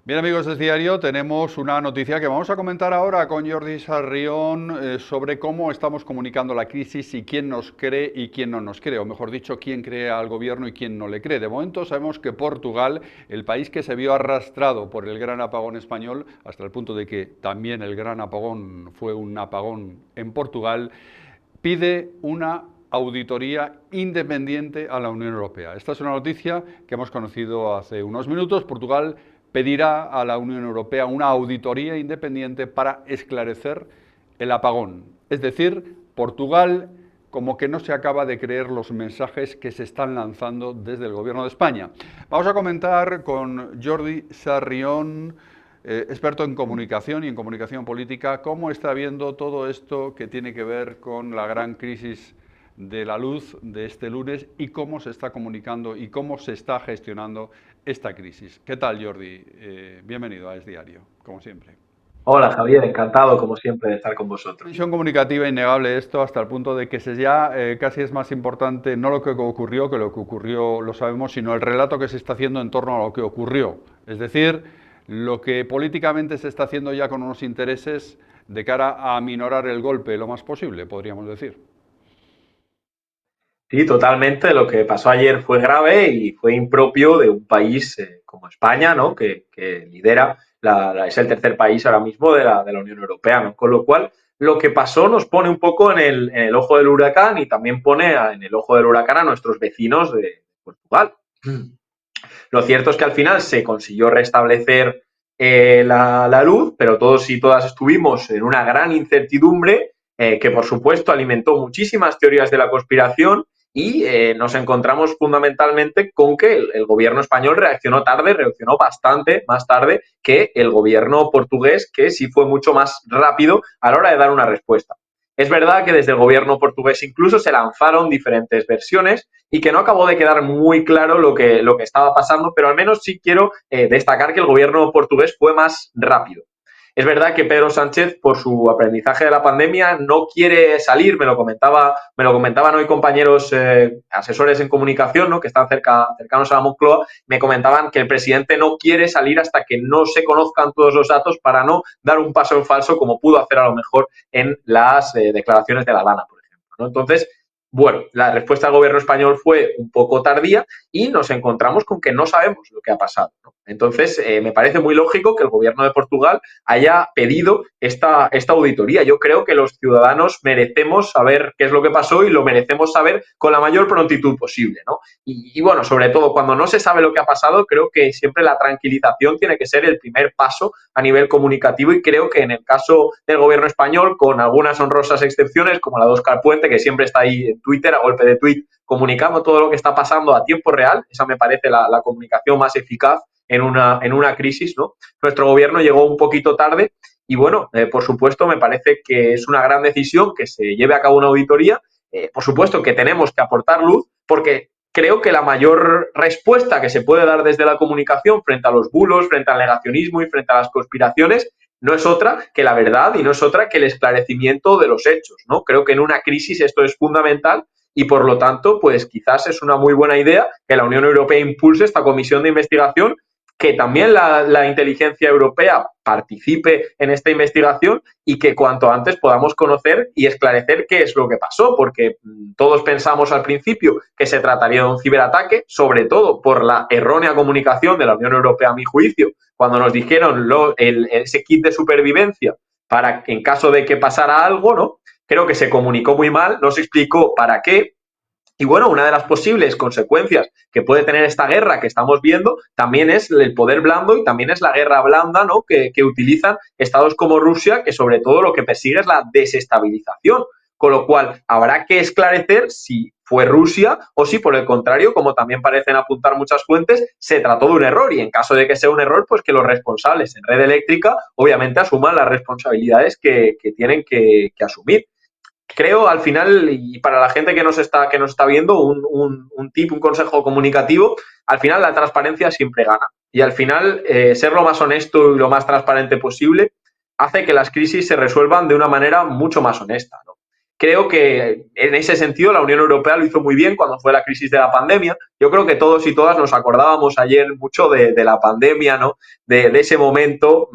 Bien amigos de Diario, tenemos una noticia que vamos a comentar ahora con Jordi Sarrión sobre cómo estamos comunicando la crisis y quién nos cree y quién no nos cree, o mejor dicho, quién cree al gobierno y quién no le cree. De momento sabemos que Portugal, el país que se vio arrastrado por el gran apagón español, hasta el punto de que también el gran apagón fue un apagón en Portugal, pide una auditoría independiente a la Unión Europea. Esta es una noticia que hemos conocido hace unos minutos. Portugal pedirá a la Unión Europea una auditoría independiente para esclarecer el apagón. Es decir, Portugal como que no se acaba de creer los mensajes que se están lanzando desde el gobierno de España. Vamos a comentar con Jordi Sarrión, experto en comunicación y en comunicación política, cómo está viendo todo esto que tiene que ver con la gran crisis de la luz de este lunes y cómo se está comunicando y cómo se está gestionando esta crisis. ¿Qué tal, Jordi? Bienvenido a Es Diario, como siempre. Hola Javier, encantado como siempre de estar con vosotros. Tensión comunicativa innegable esto hasta el punto de que se ya casi es más importante no lo que ocurrió, que lo que ocurrió lo sabemos, sino el relato que se está haciendo en torno a lo que ocurrió. Es decir, lo que políticamente se está haciendo ya con unos intereses de cara a aminorar el golpe lo más posible, podríamos decir. Sí, totalmente. Lo que pasó ayer fue grave y fue impropio de un país como España, ¿no? Que lidera, es el tercer país ahora mismo de la Unión Europea, ¿no? Con lo cual, lo que pasó nos pone un poco en el ojo del huracán y también pone en el ojo del huracán a nuestros vecinos de Portugal. Lo cierto es que al final se consiguió restablecer la luz, pero todos y todas estuvimos en una gran incertidumbre que, por supuesto, alimentó muchísimas teorías de la conspiración y nos encontramos fundamentalmente con que el gobierno español reaccionó tarde, reaccionó bastante más tarde que el gobierno portugués, que sí fue mucho más rápido a la hora de dar una respuesta. Es verdad que desde el gobierno portugués incluso se lanzaron diferentes versiones y que no acabó de quedar muy claro lo que estaba pasando, pero al menos sí quiero destacar que el gobierno portugués fue más rápido. Es verdad que Pedro Sánchez, por su aprendizaje de la pandemia, no quiere salir, me lo comentaban hoy compañeros asesores en comunicación, ¿no? Que están cercanos a la Moncloa, me comentaban que el presidente no quiere salir hasta que no se conozcan todos los datos para no dar un paso en falso como pudo hacer a lo mejor en las declaraciones de la Dana, por ejemplo, ¿no? Entonces, bueno, la respuesta del gobierno español fue un poco tardía y nos encontramos con que no sabemos lo que ha pasado, ¿no? Entonces, me parece muy lógico que el gobierno de Portugal haya pedido esta auditoría. Yo creo que los ciudadanos merecemos saber qué es lo que pasó y lo merecemos saber con la mayor prontitud posible, ¿no? Y bueno, sobre todo cuando no se sabe lo que ha pasado, creo que siempre la tranquilización tiene que ser el primer paso a nivel comunicativo y creo que en el caso del gobierno español, con algunas honrosas excepciones, como la de Óscar Puente, que siempre está ahí en Twitter, a golpe de tweet, comunicando todo lo que está pasando a tiempo real, esa me parece la comunicación más eficaz en una crisis, ¿no? Nuestro gobierno llegó un poquito tarde y bueno, por supuesto, me parece que es una gran decisión que se lleve a cabo una auditoría. Por supuesto que tenemos que aportar luz porque creo que la mayor respuesta que se puede dar desde la comunicación frente a los bulos, frente al negacionismo y frente a las conspiraciones no es otra que la verdad y no es otra que el esclarecimiento de los hechos, ¿no? Creo que en una crisis esto es fundamental y por lo tanto, pues quizás es una muy buena idea que la Unión Europea impulse esta comisión de investigación, que también la inteligencia europea participe en esta investigación y que cuanto antes podamos conocer y esclarecer qué es lo que pasó, porque todos pensamos al principio que se trataría de un ciberataque, sobre todo por la errónea comunicación de la Unión Europea, a mi juicio, cuando nos dijeron ese kit de supervivencia para en caso de que pasara algo, ¿no? Creo que se comunicó muy mal, no se explicó para qué, y bueno, una de las posibles consecuencias que puede tener esta guerra que estamos viendo también es el poder blando y también es la guerra blanda, ¿no? Que utilizan estados como Rusia, que sobre todo lo que persigue es la desestabilización. Con lo cual, habrá que esclarecer si fue Rusia o si, por el contrario, como también parecen apuntar muchas fuentes, se trató de un error. Y en caso de que sea un error, pues que los responsables en red eléctrica obviamente asuman las responsabilidades que tienen que asumir. Creo al final, y para la gente que nos está viendo, un tip, un consejo comunicativo, al final la transparencia siempre gana. Y al final, ser lo más honesto y lo más transparente posible hace que las crisis se resuelvan de una manera mucho más honesta, ¿no? creo que en ese sentido la Unión Europea lo hizo muy bien cuando fue la crisis de la pandemia. Yo creo que todos y todas nos acordábamos ayer mucho de la pandemia, ¿no? De ese momento.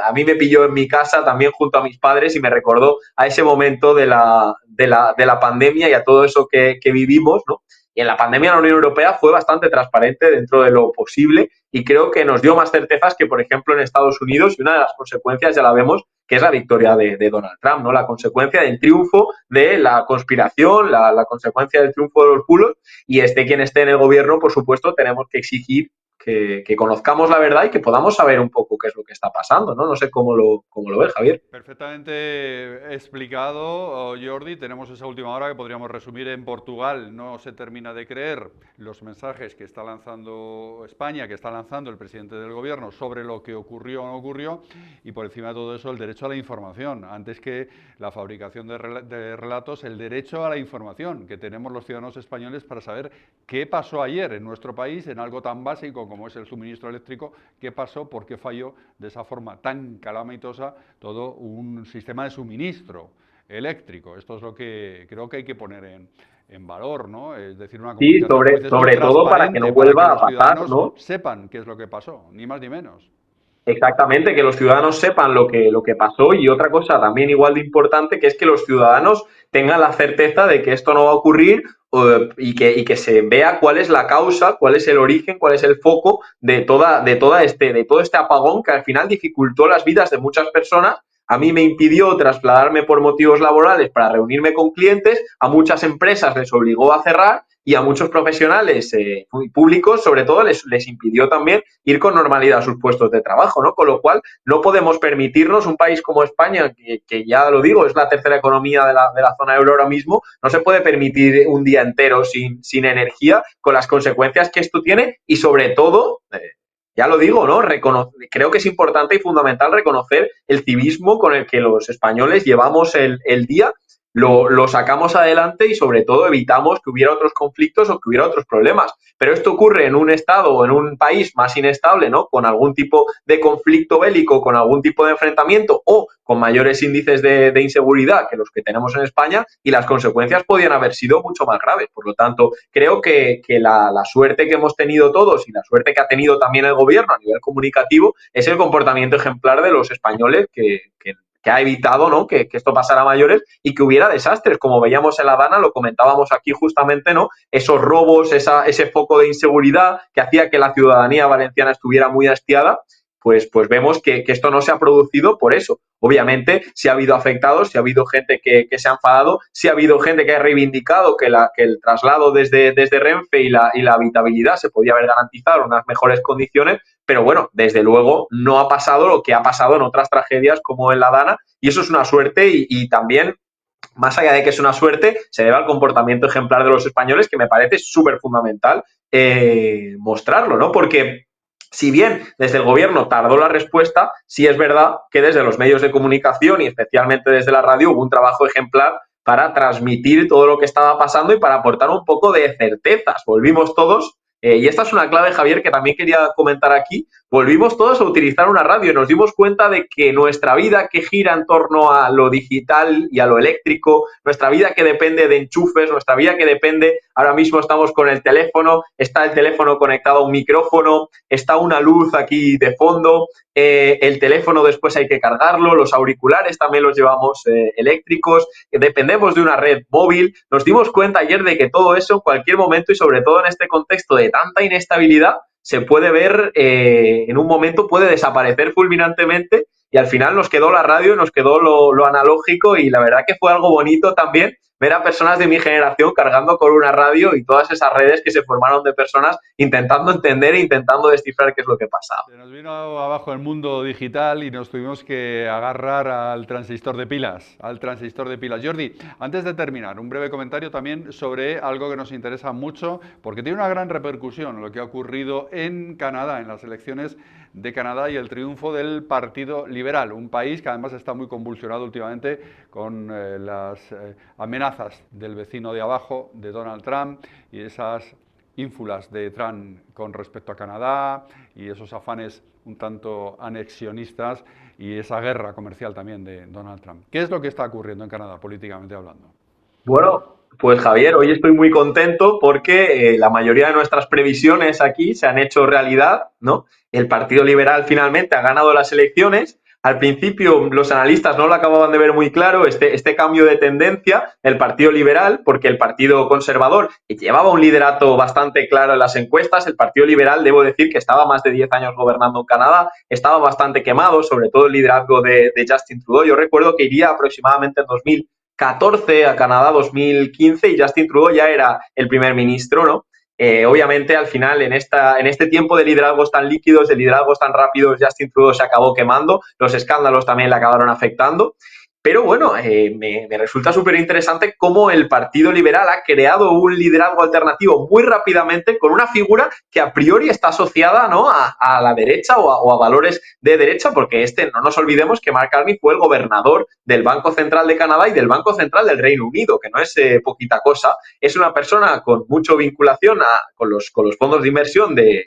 A mí me pilló en mi casa también junto a mis padres y me recordó a ese momento de la pandemia y a todo eso que vivimos, ¿no? Y en la pandemia la Unión Europea fue bastante transparente dentro de lo posible y creo que nos dio más certezas que, por ejemplo, en Estados Unidos, y una de las consecuencias ya la vemos, que es la victoria de Donald Trump, ¿no? La consecuencia del triunfo de la conspiración, la consecuencia del triunfo de los bulos, y esté quien esté en el gobierno, por supuesto, tenemos que exigir que conozcamos la verdad y que podamos saber un poco qué es lo que está pasando, ¿no? No sé cómo lo ves, Javier. Perfectamente explicado, Jordi. Tenemos esa última hora que podríamos resumir en Portugal. No se termina de creer los mensajes que está lanzando España, que está lanzando el presidente del gobierno sobre lo que ocurrió o no ocurrió, y por encima de todo eso el derecho a la información. Antes que la fabricación de relatos, el derecho a la información que tenemos los ciudadanos españoles para saber qué pasó ayer en nuestro país en algo tan básico como es el suministro eléctrico, qué pasó, por qué falló de esa forma tan calamitosa todo un sistema de suministro eléctrico. Esto es lo que creo que hay que poner en valor, ¿no? Es decir, una Sí, comunicación, como dices tú, sobre todo para que no transparente, para que vuelva a los pasar, ciudadanos ¿no? sepan qué es lo que pasó, ni más ni menos. Exactamente, que los ciudadanos sepan lo que pasó, y otra cosa también igual de importante, que es que los ciudadanos tengan la certeza de que esto no va a ocurrir, y que se vea cuál es la causa, cuál es el origen, cuál es el foco de todo este apagón que al final dificultó las vidas de muchas personas. A mí me impidió trasladarme por motivos laborales para reunirme con clientes, a muchas empresas les obligó a cerrar y a muchos profesionales públicos, sobre todo, les impidió también ir con normalidad a sus puestos de trabajo, ¿no? Con lo cual, no podemos permitirnos, un país como España, que ya lo digo, es la tercera economía de la zona euro ahora mismo, no se puede permitir un día entero sin energía, con las consecuencias que esto tiene, y sobre todo, ya lo digo, ¿no? Creo que es importante y fundamental reconocer el civismo con el que los españoles llevamos el día, lo sacamos adelante y sobre todo evitamos que hubiera otros conflictos o que hubiera otros problemas. Pero esto ocurre en un estado o en un país más inestable, ¿no? Con algún tipo de conflicto bélico, con algún tipo de enfrentamiento o con mayores índices de inseguridad que los que tenemos en España, y las consecuencias podían haber sido mucho más graves. Por lo tanto, creo que la suerte que hemos tenido todos y la suerte que ha tenido también el gobierno a nivel comunicativo es el comportamiento ejemplar de los españoles que ha evitado, ¿no? que esto pasara a mayores y que hubiera desastres, como veíamos en La Habana, lo comentábamos aquí justamente, ¿no? Esos robos, ese foco de inseguridad que hacía que la ciudadanía valenciana estuviera muy hastiada. Pues vemos que esto no se ha producido por eso. Obviamente, si ha habido afectados, si ha habido gente que se ha enfadado, si ha habido gente que ha reivindicado que el traslado desde Renfe y la habitabilidad se podía haber garantizado en unas mejores condiciones, pero bueno, desde luego no ha pasado lo que ha pasado en otras tragedias como en La Dana, y eso es una suerte, y también, más allá de que es una suerte, se debe al comportamiento ejemplar de los españoles, que me parece súper fundamental mostrarlo, ¿no? Porque si bien desde el gobierno tardó la respuesta, sí es verdad que desde los medios de comunicación y especialmente desde la radio hubo un trabajo ejemplar para transmitir todo lo que estaba pasando y para aportar un poco de certezas. Volvimos todos, y esta es una clave, Javier, que también quería comentar aquí, volvimos todos a utilizar una radio y nos dimos cuenta de que nuestra vida, que gira en torno a lo digital y a lo eléctrico, nuestra vida que depende de enchufes, nuestra vida que depende, ahora mismo estamos con el teléfono, está el teléfono conectado a un micrófono, está una luz aquí de fondo, el teléfono después hay que cargarlo, los auriculares también los llevamos eléctricos, dependemos de una red móvil. Nos dimos cuenta ayer de que todo eso en cualquier momento, y sobre todo en este contexto de tanta inestabilidad, se puede ver, en un momento puede desaparecer fulminantemente, y al final nos quedó la radio, nos quedó lo analógico, y la verdad que fue algo bonito también ver a personas de mi generación cargando con una radio y todas esas redes que se formaron de personas intentando entender e intentando descifrar qué es lo que pasaba. Se nos vino abajo el mundo digital y nos tuvimos que agarrar al transistor de pilas, al transistor de pilas. Jordi, antes de terminar, un breve comentario también sobre algo que nos interesa mucho, porque tiene una gran repercusión lo que ha ocurrido en Canadá, en las elecciones de Canadá y el triunfo del Partido Liberal, un país que además está muy convulsionado últimamente con las amenazas del vecino de abajo, de Donald Trump, y esas ínfulas de Trump con respecto a Canadá y esos afanes un tanto anexionistas y esa guerra comercial también de Donald Trump. ¿Qué es lo que está ocurriendo en Canadá políticamente hablando? Bueno, pues Javier, hoy estoy muy contento porque la mayoría de nuestras previsiones aquí se han hecho realidad, ¿no? El Partido Liberal finalmente ha ganado las elecciones. Al principio los analistas no lo acababan de ver muy claro, este cambio de tendencia del Partido Liberal, porque el Partido Conservador llevaba un liderato bastante claro en las encuestas. El Partido Liberal, debo decir que estaba más de 10 años gobernando en Canadá, estaba bastante quemado, sobre todo el liderazgo de Justin Trudeau. Yo recuerdo que iría aproximadamente en 2014 a Canadá 2015 y Justin Trudeau ya era el primer ministro, ¿no? Obviamente, al final, en este tiempo de liderazgos tan líquidos, de liderazgos tan rápidos, Justin Trudeau se acabó quemando, los escándalos también le acabaron afectando. Pero bueno, me resulta súper interesante cómo el Partido Liberal ha creado un liderazgo alternativo muy rápidamente con una figura que a priori está asociada, ¿no?, a la derecha o a valores de derecha, porque no nos olvidemos que Mark Carney fue el gobernador del Banco Central de Canadá y del Banco Central del Reino Unido, que no es poquita cosa. Es una persona con mucha vinculación con los fondos de inversión de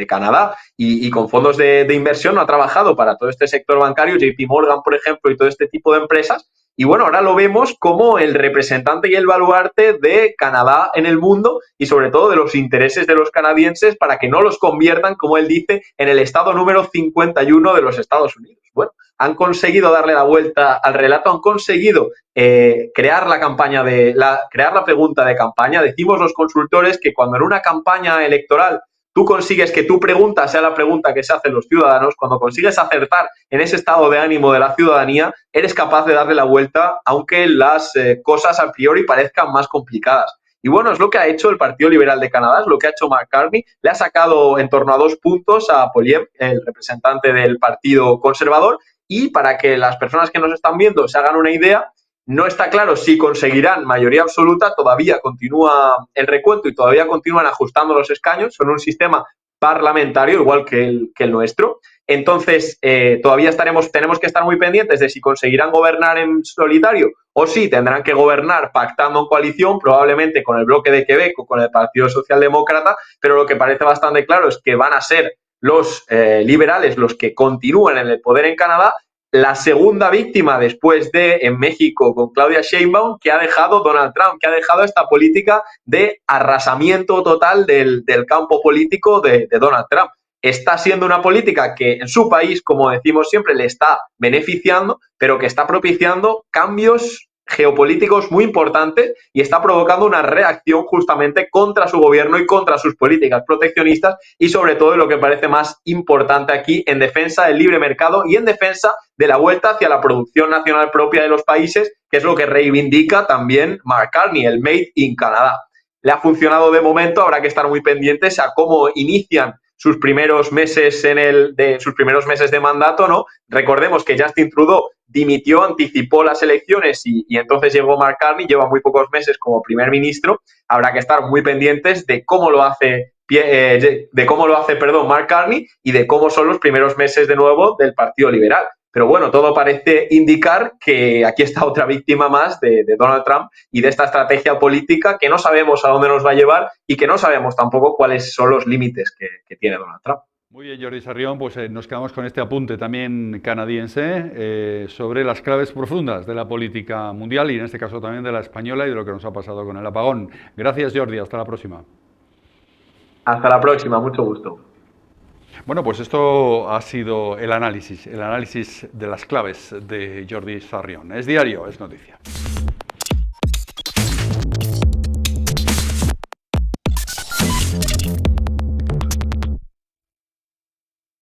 Canadá y con fondos de inversión ha trabajado para todo este sector bancario, JP Morgan, por ejemplo, y todo este tipo de empresas. Y bueno, ahora lo vemos como el representante y el baluarte de Canadá en el mundo y sobre todo de los intereses de los canadienses para que no los conviertan, como él dice, en el estado número 51 de los Estados Unidos. Bueno, han conseguido darle la vuelta al relato, han conseguido crear crear la pregunta de campaña. Decimos los consultores que cuando en una campaña electoral tú consigues que tu pregunta sea la pregunta que se hacen los ciudadanos, cuando consigues acertar en ese estado de ánimo de la ciudadanía, eres capaz de darle la vuelta, aunque las cosas a priori parezcan más complicadas. Y bueno, es lo que ha hecho el Partido Liberal de Canadá, es lo que ha hecho Mark Carney. Le ha sacado en torno a 2 puntos a Poilievre, el representante del Partido Conservador. Y para que las personas que nos están viendo se hagan una idea, no está claro si conseguirán mayoría absoluta, todavía continúa el recuento y todavía continúan ajustando los escaños, son un sistema parlamentario igual que el nuestro. Entonces, todavía tenemos que estar muy pendientes de si conseguirán gobernar en solitario o si tendrán que gobernar pactando en coalición, probablemente con el bloque de Quebec o con el Partido Socialdemócrata, pero lo que parece bastante claro es que van a ser los liberales los que continúen en el poder en Canadá. La segunda víctima después de en México con Claudia Sheinbaum, que ha dejado Donald Trump, que ha dejado esta política de arrasamiento total del campo político de Donald Trump. Está siendo una política que en su país, como decimos siempre, le está beneficiando, pero que está propiciando cambios geopolíticos muy importantes y está provocando una reacción justamente contra su gobierno y contra sus políticas proteccionistas y sobre todo lo que parece más importante aquí, en defensa del libre mercado y en defensa de la vuelta hacia la producción nacional propia de los países, que es lo que reivindica también Mark Carney, el Made in Canadá. Le ha funcionado de momento, habrá que estar muy pendientes a cómo inician sus primeros meses sus primeros meses de mandato, ¿no? Recordemos que Justin Trudeau dimitió, anticipó las elecciones y entonces llegó Mark Carney, lleva muy pocos meses como primer ministro. Habrá que estar muy pendientes de cómo lo hace Mark Carney y de cómo son los primeros meses de nuevo del Partido Liberal. Pero bueno, todo parece indicar que aquí está otra víctima más de Donald Trump y de esta estrategia política que no sabemos a dónde nos va a llevar y que no sabemos tampoco cuáles son los límites que tiene Donald Trump. Muy bien, Jordi Sarrión, pues nos quedamos con este apunte también canadiense sobre las claves profundas de la política mundial y en este caso también de la española y de lo que nos ha pasado con el apagón. Gracias, Jordi, hasta la próxima. Hasta la próxima, mucho gusto. Bueno, pues esto ha sido el análisis de las claves de Jordi Sarrión. Es diario, es noticia.